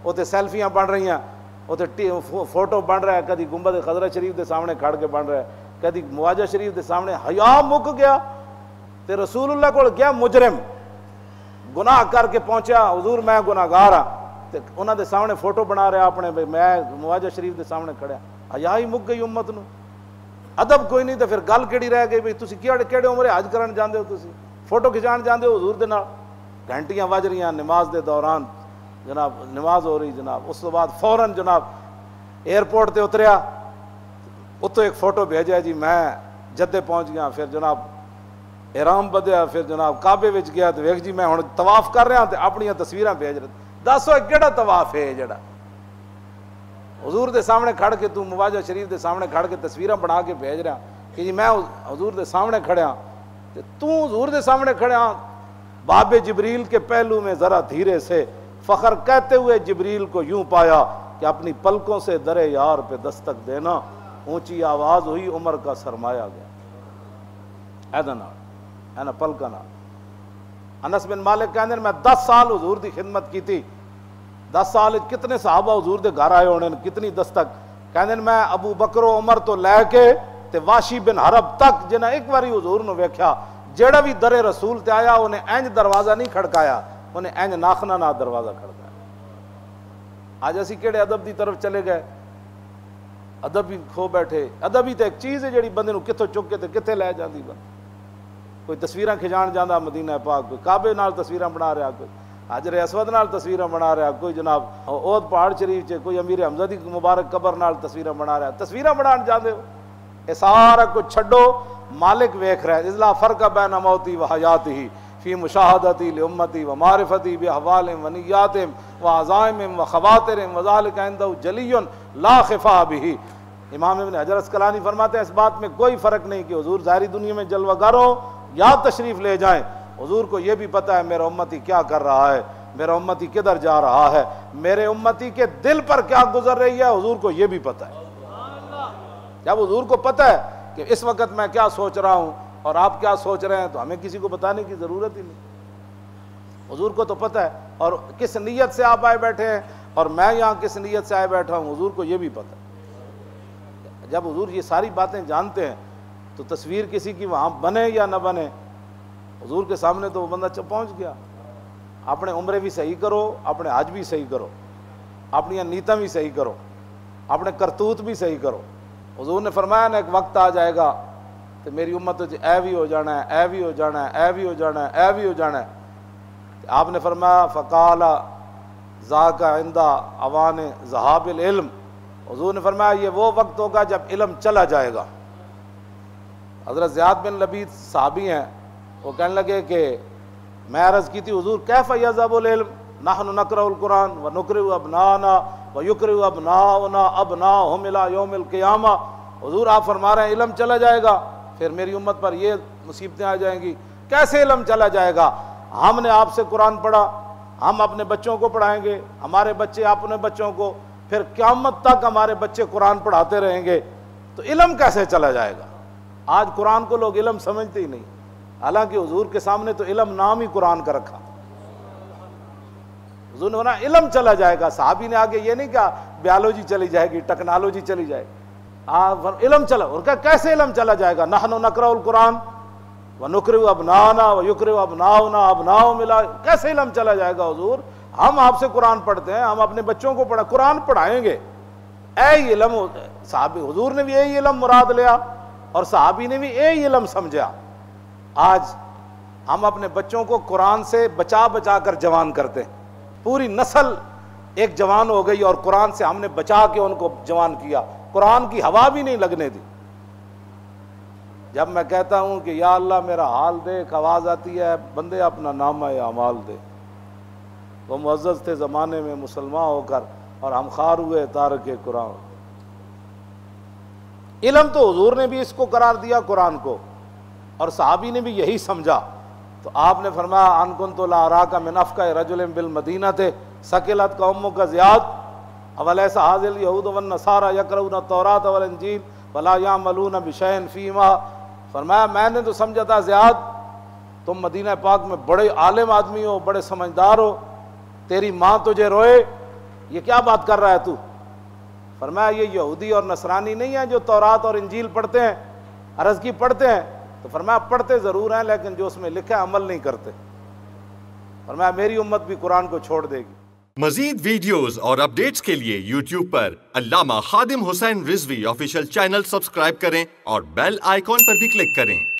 उत्ते सैल्फियां बन रही, उत्ते फोटो बन रहा है, कभी गुंबद खजरा शरीफ के सामने खड़ के बन रहा है, कभी मुआजा शरीफ के सामने। हया मुक गया तो रसूलुल्लाह को गया मुजरिम, गुनाह करके पहुंचा, हुजूर मैं गुनाहगार हाँ, तो उन्होंने सामने फोटो बना रहा अपने, भाई मैं मुआजा शरीफ के सामने खड़ा। हया ही मुक गई उम्मत नूं, अदब कोई नहीं, तो फिर गल किहड़ी रह गई भी तुसीं किहड़े उम्रे हज करन जांदे हो, तुसीं फोटो खिचाण जांदे हो हुजूर दे नाल। घंटियां वज रही नमाज के दौरान, जनाब नमाज हो रही जनाब, उस तो बाद फौरन जनाब एयरपोर्ट पर उतरिया, उत्तों एक फोटो भेजा जी मैं जद्दे पहुँच गया, फिर जनाब एहराम बदया, फिर जनाब काबे विच गया तो वेख जी मैं हुण तवाफ कर रहा तो अपनियां तस्वीरां भेज रहे। दसो किहड़ा तवाफ है जिहड़ा हुजूर के सामने खड़ के तू मुआजा शरीफ के सामने खड़ के तस्वीरां बना के भेज रहा कि जी मैं हुजूर के सामने खड़िया, तो तू हुजूर के सामने खड़िया। बाबे जिब्रील के पहलू में ज़रा धीरे से फ़ख्र कहते हुए जिब्रील को यूं पाया कि अपनी पलकों से दरे यार पे दस्तक देना, ऊंची आवाज़ हुई उमर का सरमाया गया। ऐदा ना है ना पलका ना। अनस बिन मालिक कहते मैं 10 साल हुजूर की खिदमत की थी, 10 साल कितने सहाबा हुजूर के घर आए होने, कितनी दस्तक। कहते मैं अबू बकरो उमर तो लैके ते वाशी बिन हरब तक जिन्हें एक बारी हुजूर ने वेख्या, जेड़ा भी दरे रसूल ते आया उन्हें इंज दरवाजा नहीं खड़काया, उन्हें इंज नाखना ना दरवाजा खड़काया। आज असी केड़े अदब की तरफ चले गए, अदब भी खो बैठे। अदब ही तो एक चीज़ है जी बंदे कितों चुक के तो कितने लै जाती। कोई तस्वीर खिचाण जाता मदीना पाक, कोई काबे नाल तस्वीर बना रहा, कोई हाजर असवद नाल तस्वीर बना रहा, कोई जनाब ओद पहाड़ शरीफ च कोई अमीर हमजा दी मुबारक कबर नाल तस्वीर बना रहा। तस्वीर बनाने जाते हो, ये सारा कुछ छड्डो, मालिक वेख रहा है। इज़ला फ़र्क़ बैन मौती व हयाती फ़ी मुशाहदती लि उम्मती व मारिफती बि अहवालिहिम व निय्यातिहिम व अज़ाइमिहिम व ख़वातिरिहिम व ज़ालिका इंदहु जलियुन ला ख़िफ़ा बिही। इमाम इब्न हजर अस्क़लानी फरमाते हैं इस बात में कोई फ़र्क नहीं कि हुजूर ज़ाहिरी दुनिया में जलवागर हो या तशरीफ़ ले जाएँ, हुजूर को यह भी पता है मेरा उम्मती क्या कर रहा है, मेरा उम्मती किधर जा रहा है, मेरे उम्मती के दिल पर क्या गुजर रही है, हुजूर को यह भी पता है। जब हुजूर को पता है कि इस वक्त मैं क्या सोच रहा हूँ और आप क्या सोच रहे हैं, तो हमें किसी को बताने की ज़रूरत ही नहीं। हुजूर को तो पता है, और किस नीयत से आप आए बैठे हैं और मैं यहाँ किस नीयत से आए बैठा हूँ, हुजूर को यह भी पता है। जब हुजूर ये सारी बातें जानते हैं तो तस्वीर किसी की वहाँ बने या न बने, हुजूर के सामने तो वो बंदा पहुँच गया। अपने उम्रे भी सही करो, अपने हज भी सही करो, अपनी नीयतां भी सही करो, अपने करतूत भी सही करो। हुजूर ने फरमाया ना एक वक्त आ जाएगा तो मेरी उम्मत ऐ भी हो जाना है, ऐ भी हो जाना है, ऐ भी हो जाना है, ऐ भी हो जाना है। आपने फरमाया फ़क़ाला ज़ाका इंदा अवान ज़हाबिल इल्म, हुजूर ने फरमाया ये वो वक्त होगा जब इल्म चला जाएगा। हज़रत ज़ियाद बिन लबीद साहबी हैं, वो कहने लगे कि मैं अर्ज़ की थी हुजूर कैफ़ यज़हबुल इल्म नहनु नक़रउल कुरान व नुक़रिउ अबनाना व युक़रिउ अबनाउना अबनाहुम इला यौमिल क़ियामा। हुजूर आप फरमा रहे हैं इल्म चला जाएगा, फिर मेरी उम्मत पर ये मुसीबतें आ जाएंगी। कैसे इल्म चला जाएगा? हमने आपसे कुरान पढ़ा, हम अपने बच्चों को पढ़ाएंगे, हमारे बच्चे अपने बच्चों को, फिर क़यामत तक हमारे बच्चे कुरान पढ़ाते रहेंगे, तो इल्म कैसे चला जाएगा? आज कुरान को लोग इल्म समझते ही नहीं, हालांकि हुजूर के सामने तो इल्म नाम ही कुरान का रखा। हुजूर ने बोला इल्म चला जाएगा, साहबी ने आगे ये नहीं कहा बायोलॉजी चली जाएगी, टेक्नोलॉजी चली जाएगी, इल्म चला। और क्या कैसे इल्म चला जाएगा? नहनु नक़रउल कुरान व नुक़रिउ अबनाना व युक़रिउ अबनाउना अबनाहुम मिला। कैसे इल्म चला जाएगा हुजूर? हम आपसे कुरान पढ़ते हैं, हम अपने बच्चों को कुरान पढ़ाएंगे। ऐ इल्म साहबी, हुजूर ने भी यही इल्म मुराद लिया और साहबी ने भी यही इल्म समझा। आज हम अपने बच्चों को कुरान से बचा बचा कर जवान करते हैं, पूरी नस्ल एक जवान हो गई और कुरान से हमने बचा के उनको जवान किया, कुरान की हवा भी नहीं लगने दी। जब मैं कहता हूँ कि या अल्लाह मेरा हाल देख, आवाज़ आती है बंदे अपना नामा अमाल दे। वो मुअज़्ज़ज़ थे ज़माने में मुसलमान होकर और हम खार हुए तारके कुरान। इल्म तो हुजूर ने भी इसको करार दिया कुरान को, और सहाबी ने भी यही समझा। तो आपने फरमाया अनकुन तो लारा का मिनफ़का रजुलिन बिल मदीना थे सकिलत कौमों का ज़ियाद अवलैसा हाज़िल यहूद वन नसारा यक़रऊन तौरात वल इंजील वला यामलून बिशैइन फ़ीमा। फरमाया मैंने तो समझा था ज़ियाद तुम मदीना पाक में बड़े आलिम आदमी हो, बड़े समझदार हो, तेरी माँ तुझे रोए ये क्या बात कर रहा है तू? फरमाया ये यहूदी और नसरानी नहीं है जो तौरात और इंजील पढ़ते हैं, अर्ज़ की पढ़ते हैं। तो फरमाया पढ़ते ज़रूर हैं लेकिन जो उसमें लिखा है अमल नहीं करते। फरमाया मेरी उम्मत भी कुरान को छोड़ देगी। मजीद वीडियोस और अपडेट्स के लिए YouTube पर Allama Khadim Hussain Rizvi official channel subscribe करें और बेल आइकॉन पर भी क्लिक करें।